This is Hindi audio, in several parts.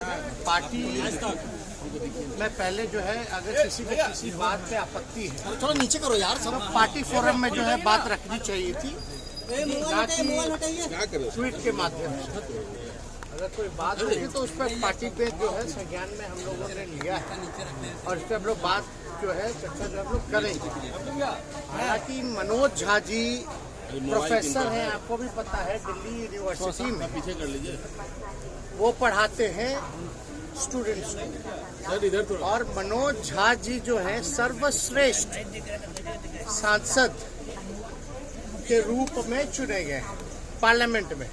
पार्टी में पहले जो है अगर किसी को किसी बात पे आपत्ति है थोड़ा नीचे करो यार तो पार्टी फोरम में जो है बात रखनी चाहिए थी, ना कि ट्वीट के माध्यम से। अगर कोई बात होगी तो उस पर पार्टी पे जो है संज्ञान में हम लोगों ने लिया है और इस पर हम लोग बात जो है चर्चा जो हम लोग करेंगे। हालांकि मनोज झा जी प्रोफेसर हैं, आपको भी पता है, दिल्ली यूनिवर्सिटी में पीछे कर लीजिए, वो पढ़ाते हैं स्टूडेंट्स को। और मनोज झा जी जो है सर्वश्रेष्ठ सांसद के रूप में चुने गए हैं पार्लियामेंट में।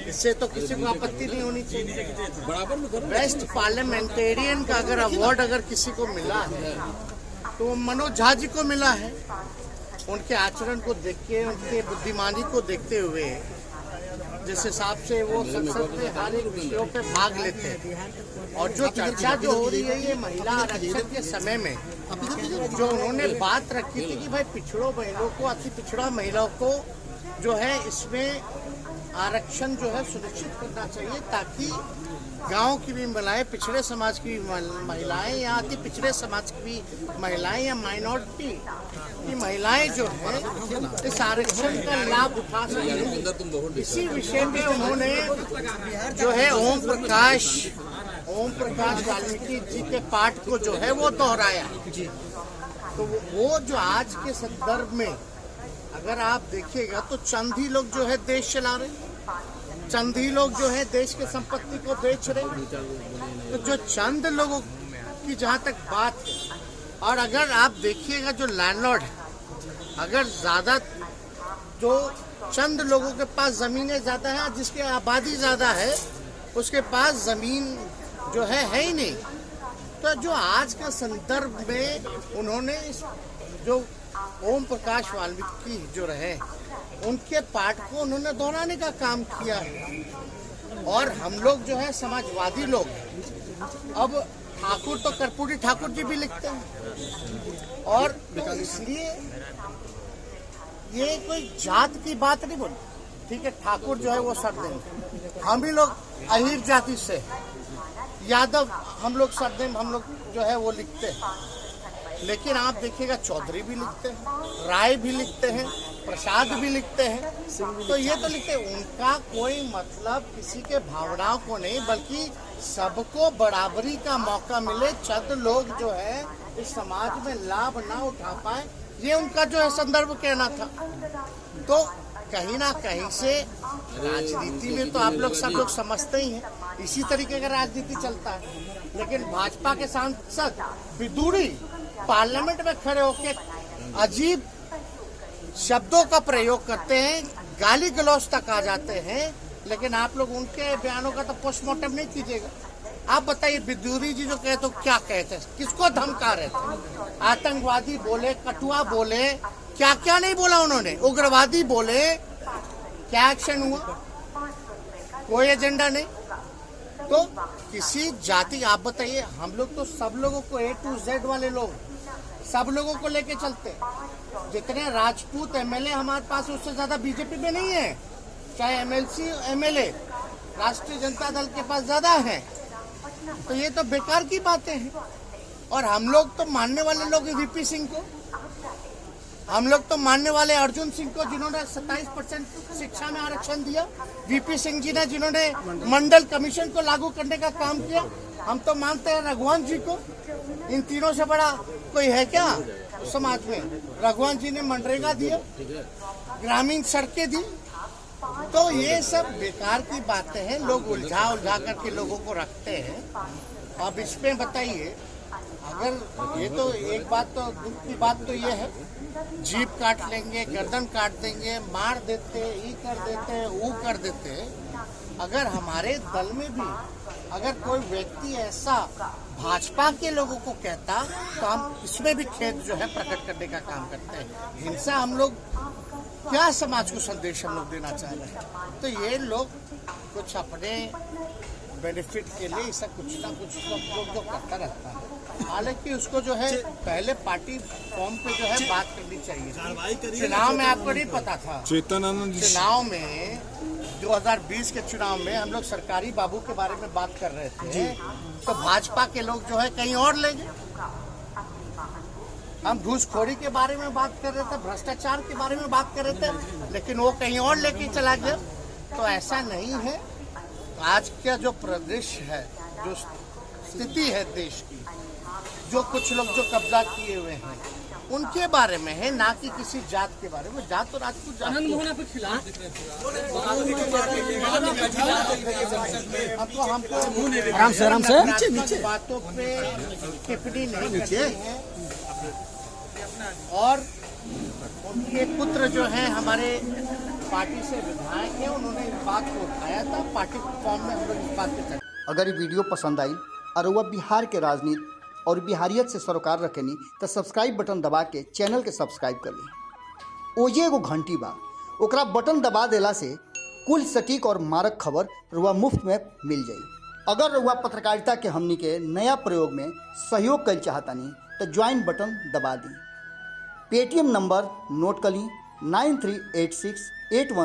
इससे तो किसी को आपत्ति नहीं होनी चाहिए। बराबर में करो। बेस्ट पार्लियामेंटेरियन का अगर अवार्ड अगर किसी को मिला है तो वो मनोज झा जी को मिला है। उनके आचरण को देख के, उनके बुद्धिमानी को देखते हुए, जिस हिसाब से वो संसद में हर एक विषयों पे भाग लेते हैं। और जो चर्चा जो हो रही है ये महिला आरक्षण के समय में जो उन्होंने बात रखी थी कि भाई पिछड़ों महिलाओं को, अति पिछड़ा महिलाओं को जो है इसमें आरक्षण जो है सुनिश्चित करना चाहिए, ताकि गांव की भी महिलाएं, पिछड़े समाज की महिलाएं या अति पिछड़े समाज की भी महिलाएं या माइनॉरिटी की महिलाएं जो है इस आरक्षण का लाभ उठा सकें। इसी विषय में उन्होंने जो है ओम प्रकाश वाल्मीकि जी के पाठ को जो है वो दोहराया। तो वो जो आज के संदर्भ में अगर आप देखिएगा तो चंद ही लोग जो है देश चला रहे, चंद ही लोग जो है देश के संपत्ति को बेच रहे। तो जो चंद लोगों की जहाँ तक बात है, और अगर आप देखिएगा जो लैंडलॉर्ड है, अगर ज्यादा जो चंद लोगों के पास जमीनें ज्यादा है, जिसकी आबादी ज्यादा है उसके पास जमीन जो है ही नहीं। तो जो आज के संदर्भ में उन्होंने इस जो ओम प्रकाश वाल्मीकि जो रहे उनके पाठ को उन्होंने दोहराने का काम किया है। और हम लोग जो है समाजवादी लोग, अब ठाकुर तो कर्पूरी ठाकुर जी भी लिखते हैं। और तो इसलिए ये कोई जात की बात नहीं बोली, ठीक है, ठाकुर जो है वो सर देंगे, हम ही लोग अहीर जाति से, यादव हम लोग सरदेम हम लोग जो है वो लिखते हैं। लेकिन आप देखिएगा चौधरी भी लिखते हैं, राय भी लिखते हैं, प्रसाद भी लिखते हैं। तो ये तो लिखते हैं, उनका कोई मतलब किसी के भावनाओं को नहीं, बल्कि सबको बराबरी का मौका मिले, चंद लोग जो है इस समाज में लाभ ना उठा पाए, ये उनका जो है संदर्भ कहना था। तो कहीं ना कहीं से राजनीति में तो आप लोग सब लोग समझते ही हैं, इसी तरीके का राजनीति चलता है। लेकिन भाजपा के सांसद विदुरी पार्लियामेंट में खड़े होकर अजीब शब्दों का प्रयोग करते हैं, गाली गलौज तक आ जाते हैं। लेकिन आप लोग उनके बयानों का तो पोस्टमार्टम नहीं कीजिएगा। आप बताइए, विदुरी जी जो कहते तो क्या कहते, किसको धमका रहे थे? आतंकवादी बोले, कटुआ बोले, क्या क्या नहीं बोला उन्होंने, उग्रवादी बोले, क्या एक्शन हुआ? कोई एजेंडा नहीं। तो किसी जाति, आप बताइए, हम लोग तो सब लोगों को A to Z वाले लोग सब लोगों को लेके चलते। जितने राजपूत एमएलए हमारे पास उससे ज्यादा बीजेपी में नहीं है, चाहे एमएलसी एमएलए राष्ट्रीय जनता दल के पास ज्यादा है। तो ये तो बेकार की बातें हैं। और हम लोग तो मानने वाले लोग वीपी सिंह को, हम लोग तो मानने वाले अर्जुन सिंह को, जिन्होंने 27% शिक्षा में आरक्षण दिया, वीपी सिंह जी ने जिन्होंने मंडल कमीशन को लागू करने का काम किया। हम तो मानते हैं रघुवंश जी को। इन तीनों से बड़ा कोई है क्या समाज में? रघुवंश जी ने मनरेगा दिया, ग्रामीण सड़कें दी। तो ये सब बेकार की बातें हैं, लोग उलझा करके लोगों को रखते हैं। अब इसमें बताइए, अगर ये तो एक बात, तो दुख की बात तो ये है, जीप काट लेंगे, गर्दन काट देंगे, मार देते, ये कर देते, वो कर देते। अगर हमारे दल में भी अगर कोई व्यक्ति ऐसा भाजपा के लोगों को कहता तो हम इसमें भी खेद जो है प्रकट करने का काम करते हैं। हिंसा हम लोग क्या समाज को संदेश हम लोग देना चाह रहे हैं? तो ये लोग कुछ अपने बेनिफिट के लिए ऐसा कुछ ना कुछ लोग करता रहता है। हालांकि उसको जो है पहले पार्टी फॉर्म पे जो है बात करनी चाहिए। चुनाव में आपको नहीं पता था, चेतनानंद चुनाव में 2020 के चुनाव में हम लोग सरकारी बाबू के बारे में बात कर रहे थे, तो भाजपा के लोग जो है कहीं और ले गए। हम घूसखोरी के बारे में बात कर रहे थे, भ्रष्टाचार के बारे में बात कर रहे थे, लेकिन वो कहीं और लेके चला गया। तो ऐसा नहीं है। आज का जो परिदृश्य है, जो स्थिति है देश की, जो कुछ लोग जो कब्जा किए हुए हैं उनके बारे में है, ना कि किसी जात के बारे में। जात तो राजपूत जात आराम से बातों पे टिप्पणी नहीं करते हैं। और उनके पुत्र जो हैं हमारे पार्टी से विधायक हैं, उन्होंने इस बात को उठाया था। पार्टी फॉर्म में हम लोग इस बात पे। अगर ये वीडियो पसंद आई और वह बिहार के राजनीति और बिहारियत से सरोकार रखेनी तो सब्सक्राइब बटन दबा के चैनल के सब्सक्राइब कर ली। ओजे एगो घंटी बा, ओकरा बटन दबा देला से कुल सटीक और मारक खबर रुआ मुफ्त में मिल जाई। अगर रुआ पत्रकारिता के हमनी के नया प्रयोग में सहयोग कर चाहतानी तो ज्वाइन बटन दबा दी। पेटीएम नंबर नोट कर ली 938681